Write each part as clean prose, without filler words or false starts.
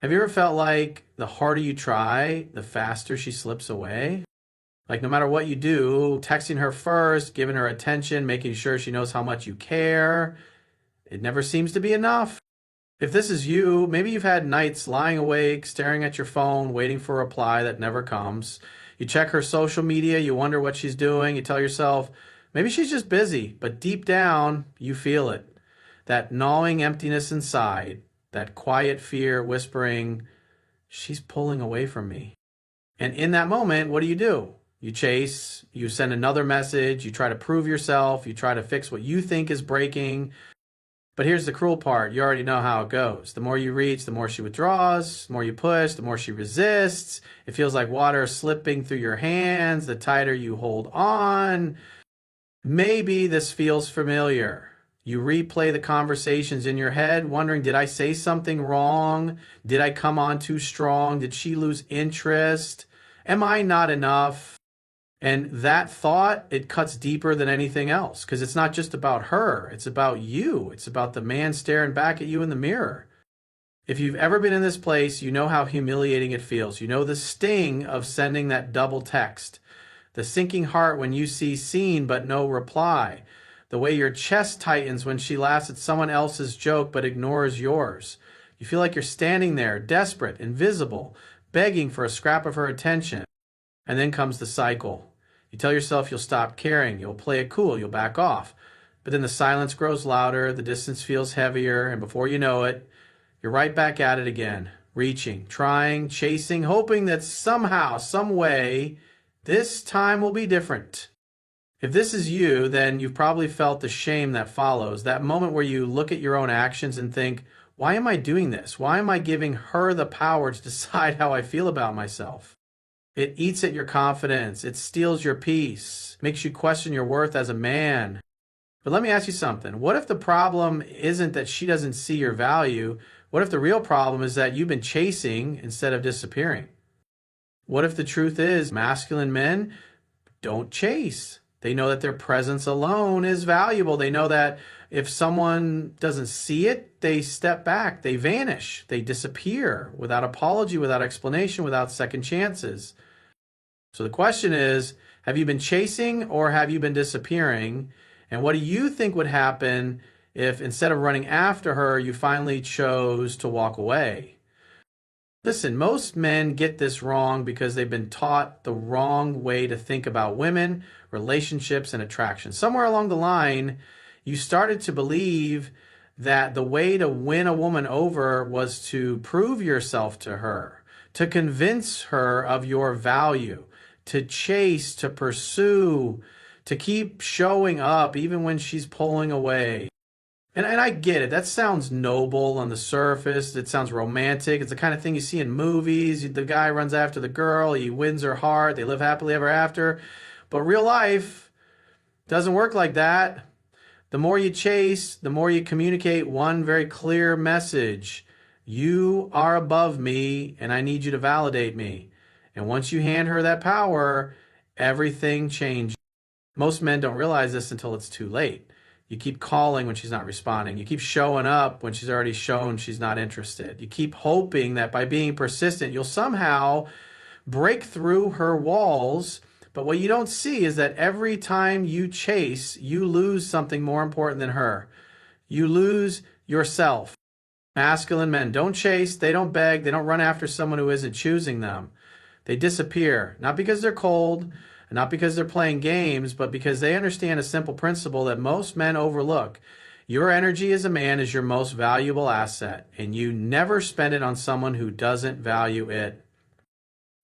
Have you ever felt like the harder you try, the faster she slips away? Like no matter what you do, texting her first, giving her attention, making sure she knows how much you care, it never seems to be enough. If this is you, maybe you've had nights lying awake, staring at your phone, waiting for a reply that never comes. You check her social media, you wonder what she's doing, you tell yourself, maybe she's just busy, but deep down, you feel it. That gnawing emptiness inside, that quiet fear whispering, she's pulling away from me. And in that moment, what do? You chase, you send another message, you try to prove yourself, you try to fix what you think is breaking. But here's the cruel part. You already know how it goes. The more you reach, the more she withdraws. The more you push, the more she resists. It feels like water slipping through your hands. The tighter you hold on. Maybe this feels familiar. You replay the conversations in your head, wondering, did I say something wrong? Did I come on too strong? Did she lose interest? Am I not enough? And that thought, it cuts deeper than anything else because it's not just about her. It's about you. It's about the man staring back at you in the mirror. If you've ever been in this place, you know how humiliating it feels. You know the sting of sending that double text, the sinking heart when you see seen but no reply, the way your chest tightens when she laughs at someone else's joke but ignores yours. You feel like you're standing there, desperate, invisible, begging for a scrap of her attention. And then comes the cycle. You tell yourself you'll stop caring, you'll play it cool, you'll back off. But then the silence grows louder, the distance feels heavier, and before you know it, you're right back at it again, reaching, trying, chasing, hoping that somehow, some way, this time will be different. If this is you, then you've probably felt the shame that follows, that moment where you look at your own actions and think, why am I doing this? Why am I giving her the power to decide how I feel about myself? It eats at your confidence. It steals your peace, makes you question your worth as a man. But let me ask you something. What if the problem isn't that she doesn't see your value? What if the real problem is that you've been chasing instead of disappearing? What if the truth is masculine men don't chase? They know that their presence alone is valuable. They know that if someone doesn't see it, they step back, they vanish, they disappear without apology, without explanation, without second chances. So the question is, have you been chasing or have you been disappearing? And what do you think would happen if instead of running after her, you finally chose to walk away? Listen, most men get this wrong because they've been taught the wrong way to think about women, relationships, and attraction. Somewhere along the line, you started to believe that the way to win a woman over was to prove yourself to her, to convince her of your value, to chase, to pursue, to keep showing up even when she's pulling away. And I get it. That sounds noble on the surface. It sounds romantic. It's the kind of thing you see in movies. The guy runs after the girl. He wins her heart. They live happily ever after. But real life doesn't work like that. The more you chase, the more you communicate one very clear message. You are above me, and I need you to validate me. And once you hand her that power, everything changes. Most men don't realize this until it's too late. You keep calling when she's not responding. You keep showing up when she's already shown she's not interested. You keep hoping that by being persistent, you'll somehow break through her walls. But what you don't see is that every time you chase, you lose something more important than her. You lose yourself. Masculine men don't chase, they don't beg, they don't run after someone who isn't choosing them. They disappear, not because they're cold, not because they're playing games, but because they understand a simple principle that most men overlook. Your energy as a man is your most valuable asset, and you never spend it on someone who doesn't value it.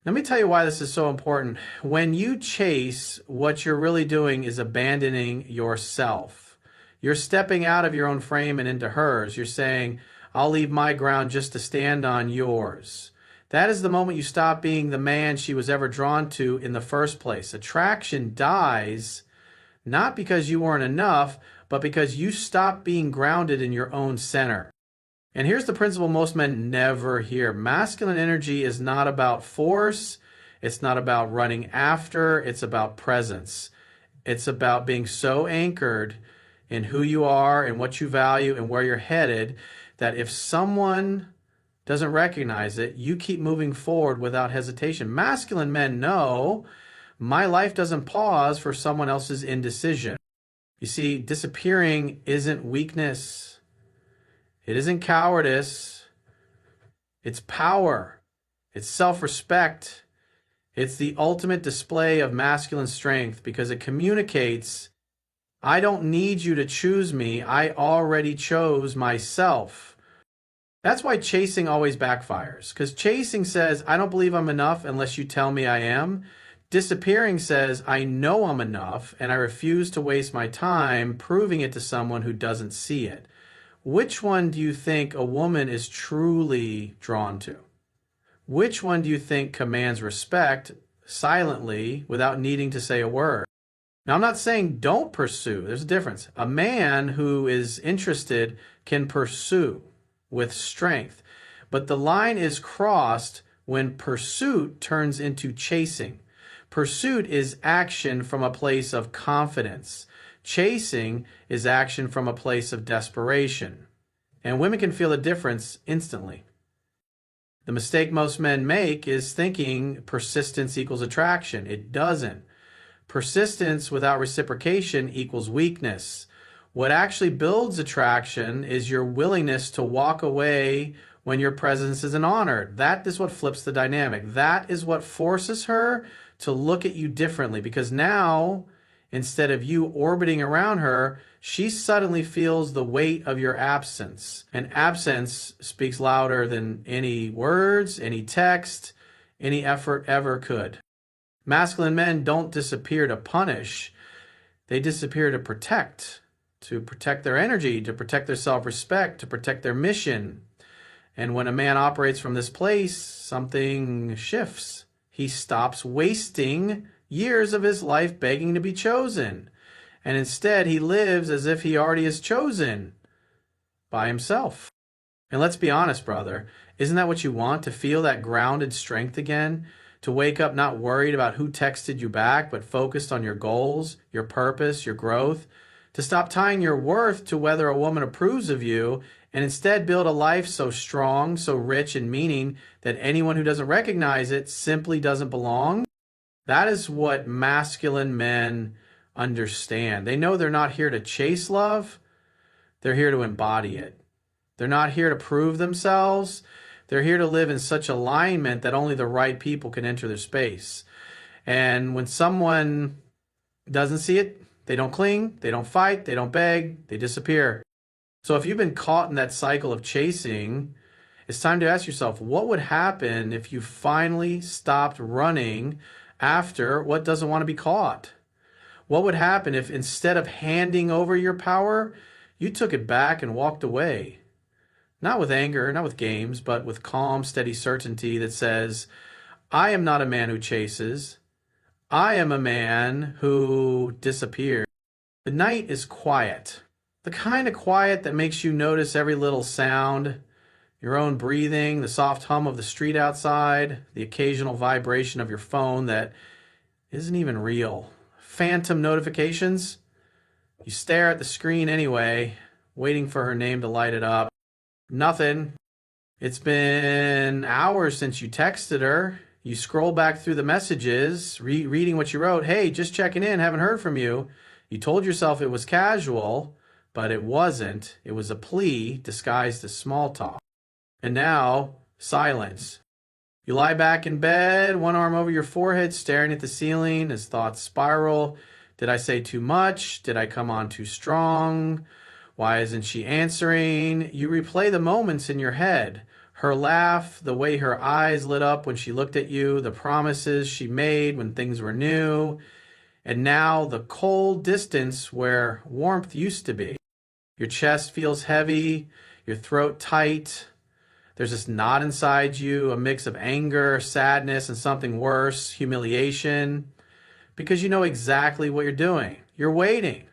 Let me tell you why this is so important. When you chase, what you're really doing is abandoning yourself. You're stepping out of your own frame and into hers. You're saying, I'll leave my ground just to stand on yours. That is the moment you stop being the man she was ever drawn to in the first place. Attraction dies not because you weren't enough, but because you stop being grounded in your own center. And here's the principle most men never hear. Masculine energy is not about force. It's not about running after. It's about presence. It's about being so anchored in who you are and what you value and where you're headed that if someone doesn't recognize it, you keep moving forward without hesitation. Masculine men know my life doesn't pause for someone else's indecision. You see, disappearing isn't weakness. It isn't cowardice. It's power. It's self-respect. It's the ultimate display of masculine strength because it communicates, I don't need you to choose me. I already chose myself. That's why chasing always backfires, because chasing says, I don't believe I'm enough unless you tell me I am. Disappearing says, I know I'm enough and I refuse to waste my time proving it to someone who doesn't see it. Which one do you think a woman is truly drawn to? Which one do you think commands respect silently without needing to say a word? Now, I'm not saying don't pursue. There's a difference. A man who is interested can pursue with strength, but the line is crossed when pursuit turns into chasing. Pursuit is action from a place of confidence. Chasing is action from a place of desperation. And women can feel the difference instantly. The mistake most men make is thinking persistence equals attraction. It doesn't. Persistence without reciprocation equals weakness. What actually builds attraction is your willingness to walk away when your presence isn't honored. That is what flips the dynamic. That is what forces her to look at you differently, because now, instead of you orbiting around her, she suddenly feels the weight of your absence. And absence speaks louder than any words, any text, any effort ever could. Masculine men don't disappear to punish. They disappear to protect their energy, to protect their self-respect, to protect their mission. And when a man operates from this place, something shifts. He stops wasting years of his life begging to be chosen. And instead, he lives as if he already is chosen by himself. And let's be honest, brother, isn't that what you want? To feel that grounded strength again? To wake up not worried about who texted you back, but focused on your goals, your purpose, your growth? To stop tying your worth to whether a woman approves of you and instead build a life so strong, so rich in meaning that anyone who doesn't recognize it simply doesn't belong? That is what masculine men understand. They know they're not here to chase love. They're here to embody it. They're not here to prove themselves. They're here to live in such alignment that only the right people can enter their space. And when someone doesn't see it, they don't cling, they don't fight, they don't beg, they disappear. So if you've been caught in that cycle of chasing, it's time to ask yourself, what would happen if you finally stopped running after what doesn't want to be caught? What would happen if instead of handing over your power, you took it back and walked away? Not with anger, not with games, but with calm, steady certainty that says, I am not a man who chases. I am a man who disappears. The night is quiet. The kind of quiet that makes you notice every little sound, your own breathing, the soft hum of the street outside, the occasional vibration of your phone that isn't even real. Phantom notifications. You stare at the screen anyway, waiting for her name to light it up. Nothing. It's been hours since you texted her. You scroll back through the messages, reading what you wrote. Hey, just checking in, haven't heard from you. You told yourself it was casual, but it wasn't. It was a plea disguised as small talk. And now, silence. You lie back in bed, one arm over your forehead, staring at the ceiling as thoughts spiral. Did I say too much? Did I come on too strong? Why isn't she answering? You replay the moments in your head. Her laugh, the way her eyes lit up when she looked at you, the promises she made when things were new, and now the cold distance where warmth used to be. Your chest feels heavy, your throat tight. There's this knot inside you, a mix of anger, sadness, and something worse, humiliation, because you know exactly what you're doing. You're waiting,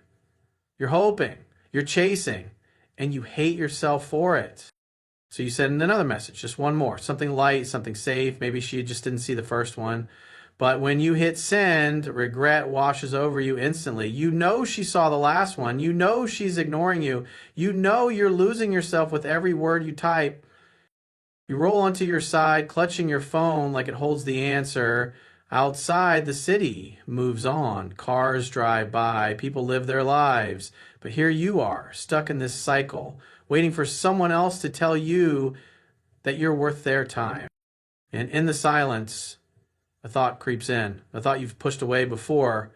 you're hoping, you're chasing, and you hate yourself for it. So you send another message, just one more, something light, something safe. Maybe she just didn't see the first one. But when you hit send, regret washes over you instantly. You know she saw the last one. You know she's ignoring you. You know you're losing yourself with every word you type. You roll onto your side, clutching your phone like it holds the answer. Outside, the city moves on. Cars drive by. People live their lives. But here you are, stuck in this cycle, waiting for someone else to tell you that you're worth their time. And in the silence, a thought creeps in, a thought you've pushed away before.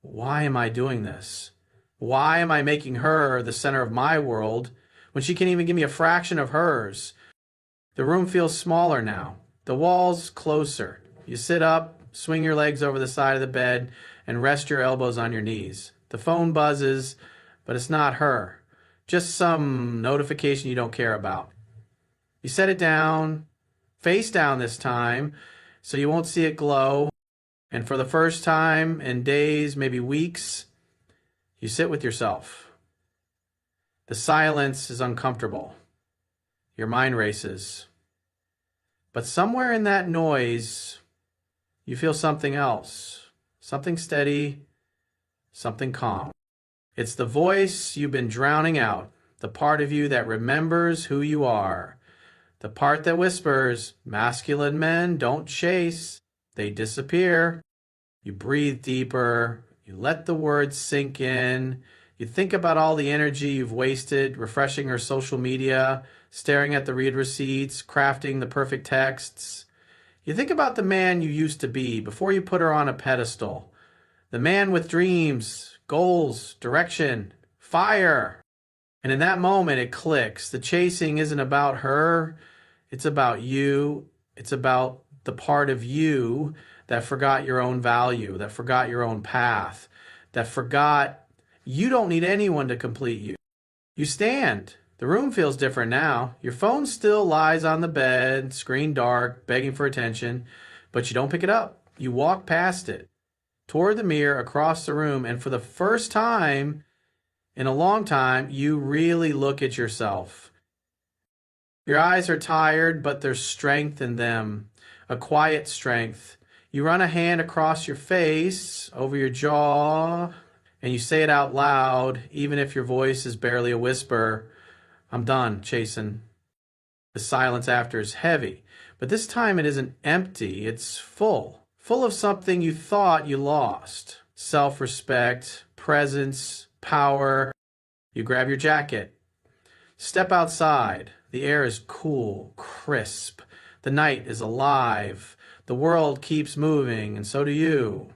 Why am I doing this? Why am I making her the center of my world when she can't even give me a fraction of hers? The room feels smaller now. The walls closer. You sit up, swing your legs over the side of the bed, and rest your elbows on your knees. The phone buzzes, but it's not her. Just some notification you don't care about. You set it down, face down this time, so you won't see it glow. And for the first time in days, maybe weeks, you sit with yourself. The silence is uncomfortable. Your mind races. But somewhere in that noise, you feel something else. Something steady, something calm. It's the voice you've been drowning out, the part of you that remembers who you are. The part that whispers, masculine men don't chase, they disappear. You breathe deeper, you let the words sink in, you think about all the energy you've wasted refreshing her social media, staring at the read receipts, crafting the perfect texts. You think about the man you used to be before you put her on a pedestal. The man with dreams, goals, direction, fire. And in that moment it clicks. The chasing isn't about her. It's about you. It's about the part of you that forgot your own value, that forgot your own path, that forgot you don't need anyone to complete you. You stand. The room feels different now. Your phone still lies on the bed, screen dark, begging for attention, but you don't pick it up. You walk past it, toward the mirror, across the room, and for the first time in a long time, you really look at yourself. Your eyes are tired, but there's strength in them, a quiet strength. You run a hand across your face, over your jaw, and you say it out loud, even if your voice is barely a whisper. I'm done chasing. The silence after is heavy, but this time it isn't empty, it's full. Full of something you thought you lost. Self-respect, presence, power. You grab your jacket. Step outside. The air is cool, crisp. The night is alive. The world keeps moving, and so do you.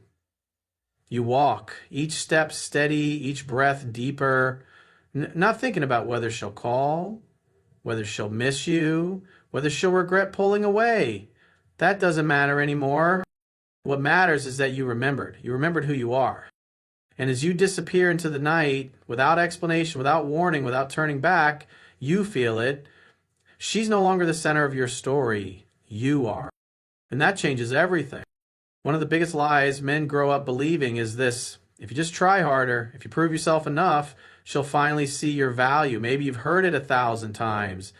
You walk, each step steady, each breath deeper, not thinking about whether she'll call, whether she'll miss you, whether she'll regret pulling away. That doesn't matter anymore. What matters is that you remembered. You remembered who you are. And as you disappear into the night, without explanation, without warning, without turning back, you feel it. She's no longer the center of your story. You are. And that changes everything. One of the biggest lies men grow up believing is this: if you just try harder, if you prove yourself enough, she'll finally see your value. Maybe you've heard it 1,000 times.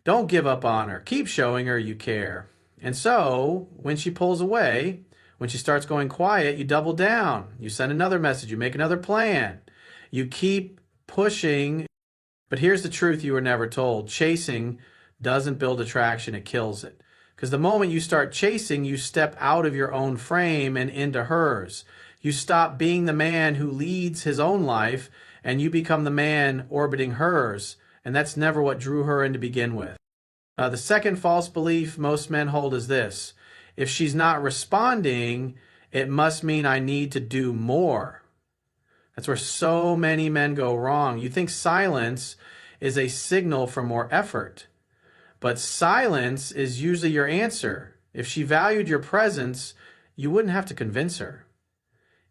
Don't give up on her. Keep showing her you care. And so, when she pulls away, when she starts going quiet, you double down. You send another message. You make another plan. You keep pushing. But here's the truth you were never told. Chasing doesn't build attraction. It kills it. Because the moment you start chasing, you step out of your own frame and into hers. You stop being the man who leads his own life, and you become the man orbiting hers. And that's never what drew her in to begin with. The second false belief most men hold is this: if she's not responding, it must mean I need to do more. That's where so many men go wrong. You think silence is a signal for more effort, but silence is usually your answer. If she valued your presence, you wouldn't have to convince her.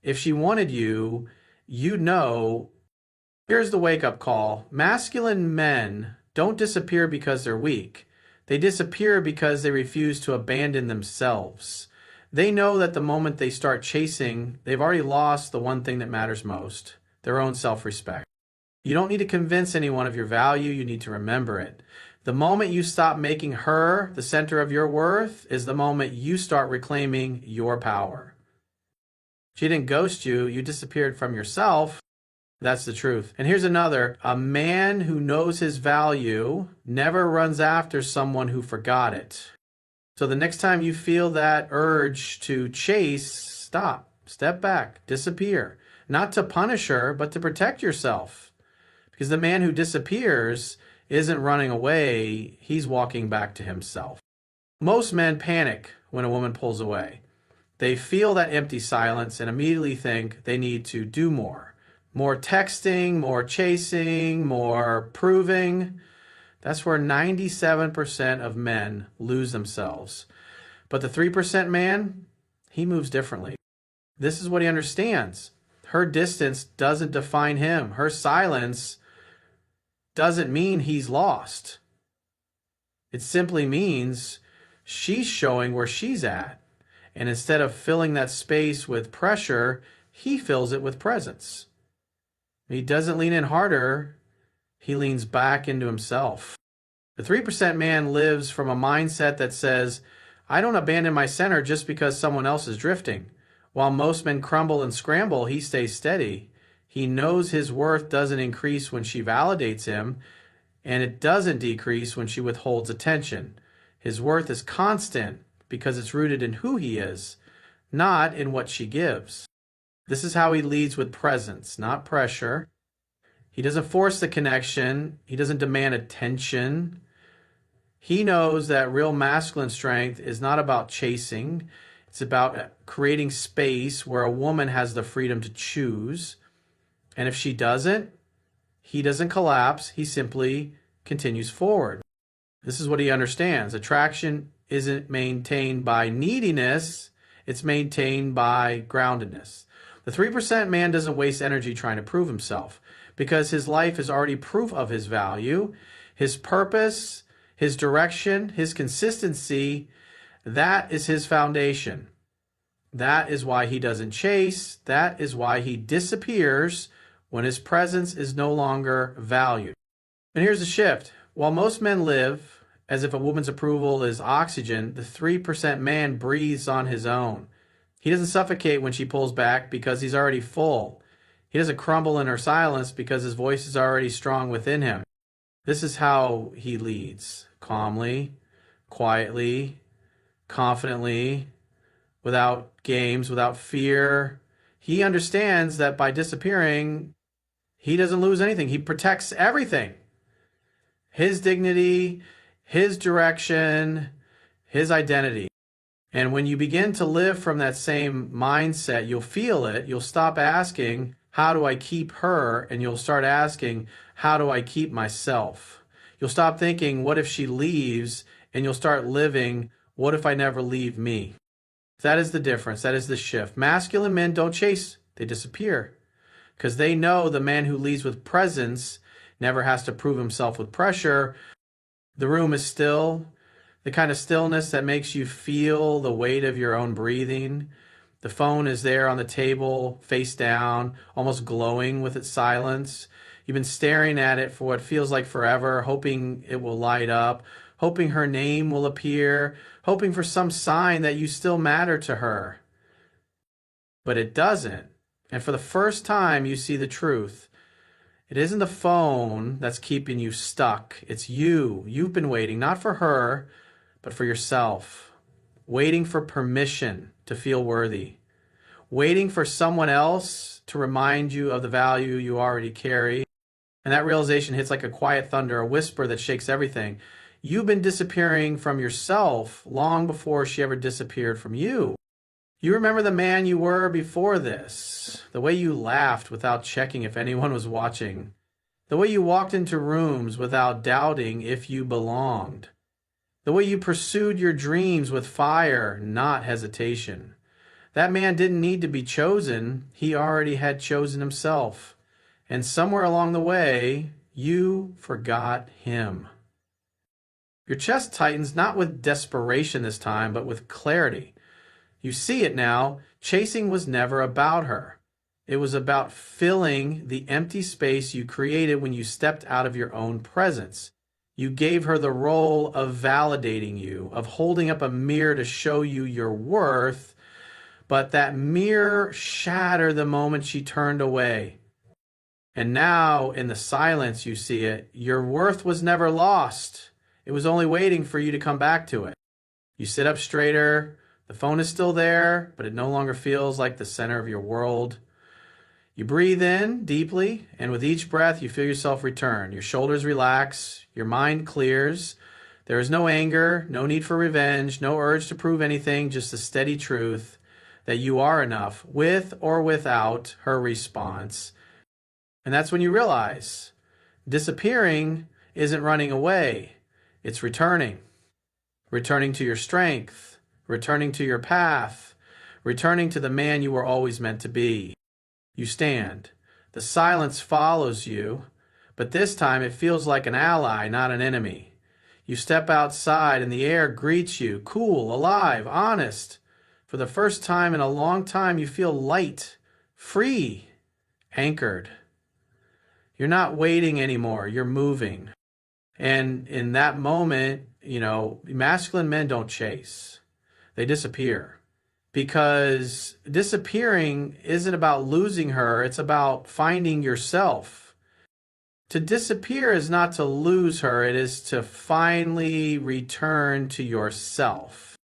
If she wanted you, you'd know. Here's the wake-up call. Masculine men don't disappear because they're weak. They disappear because they refuse to abandon themselves. They know that the moment they start chasing, they've already lost the one thing that matters most: their own self-respect. You don't need to convince anyone of your value. You need to remember it. The moment you stop making her the center of your worth is the moment you start reclaiming your power. She didn't ghost you. You disappeared from yourself. That's the truth. And here's another. A man who knows his value never runs after someone who forgot it. So the next time you feel that urge to chase, stop, step back, disappear. Not to punish her, but to protect yourself. Because the man who disappears isn't running away, he's walking back to himself. Most men panic when a woman pulls away. They feel that empty silence and immediately think they need to do more. More texting, more chasing, more proving. That's where 97% of men lose themselves. But the 3% man, he moves differently. This is what he understands. Her distance doesn't define him. Her silence doesn't mean he's lost. It simply means she's showing where she's at. And instead of filling that space with pressure, he fills it with presence. He doesn't lean in harder. He leans back into himself. The 3% man lives from a mindset that says, I don't abandon my center just because someone else is drifting. While most men crumble and scramble, he stays steady. He knows his worth doesn't increase when she validates him, and it doesn't decrease when she withholds attention. His worth is constant because it's rooted in who he is, not in what she gives. This is how he leads with presence, not pressure. He doesn't force the connection. He doesn't demand attention. He knows that real masculine strength is not about chasing. It's about creating space where a woman has the freedom to choose. And if she doesn't, he doesn't collapse. He simply continues forward. This is what he understands. Attraction isn't maintained by neediness. It's maintained by groundedness. The 3% man doesn't waste energy trying to prove himself because his life is already proof of his value, his purpose, his direction, his consistency. That is his foundation. That is why he doesn't chase. That is why he disappears when his presence is no longer valued. And here's the shift. While most men live as if a woman's approval is oxygen, the 3% man breathes on his own. He doesn't suffocate when she pulls back because he's already full. He doesn't crumble in her silence because his voice is already strong within him. This is how he leads. Calmly, quietly, confidently, without games, without fear. He understands that by disappearing, he doesn't lose anything. He protects everything. His dignity, his direction, his identity. And when you begin to live from that same mindset, you'll feel it. You'll stop asking, how do I keep her? And you'll start asking, how do I keep myself? You'll stop thinking, what if she leaves? And you'll start living, what if I never leave me? That is the difference. That is the shift. Masculine men don't chase. They disappear. Because they know the man who leads with presence never has to prove himself with pressure. The room is still. The kind of stillness that makes you feel the weight of your own breathing. The phone is there on the table, face down, almost glowing with its silence. You've been staring at it for what feels like forever, hoping it will light up, hoping her name will appear, hoping for some sign that you still matter to her. But it doesn't. And for the first time, you see the truth. It isn't the phone that's keeping you stuck. It's you. You've been waiting, not for her, but for yourself. Waiting for permission to feel worthy. Waiting for someone else to remind you of the value you already carry. And that realization hits like a quiet thunder, a whisper that shakes everything. You've been disappearing from yourself long before she ever disappeared from you. You remember the man you were before this. The way you laughed without checking if anyone was watching. The way you walked into rooms without doubting if you belonged. The way you pursued your dreams with fire, not hesitation. That man didn't need to be chosen. He already had chosen himself. And somewhere along the way, you forgot him. Your chest tightens not with desperation this time, but with clarity. You see it now. Chasing was never about her. It was about filling the empty space you created when you stepped out of your own presence. You gave her the role of validating you, of holding up a mirror to show you your worth, but that mirror shattered the moment she turned away. And now in the silence, you see it. Your worth was never lost. It was only waiting for you to come back to it. You sit up straighter. The phone is still there, but it no longer feels like the center of your world. You breathe in deeply, and with each breath, you feel yourself return. Your shoulders relax. Your mind clears. There is no anger, no need for revenge, no urge to prove anything, just a steady truth that you are enough, with or without her response. And that's when you realize disappearing isn't running away. It's returning. Returning to your strength. Returning to your path. Returning to the man you were always meant to be. You stand. The silence follows you, but this time it feels like an ally, not an enemy. You step outside and the air greets you, cool, alive, honest. For the first time in a long time, you feel light, free, anchored. You're not waiting anymore. You're moving. And in that moment, masculine men don't chase. They disappear. Because disappearing isn't about losing her. It's about finding yourself. To disappear is not to lose her. It is to finally return to yourself.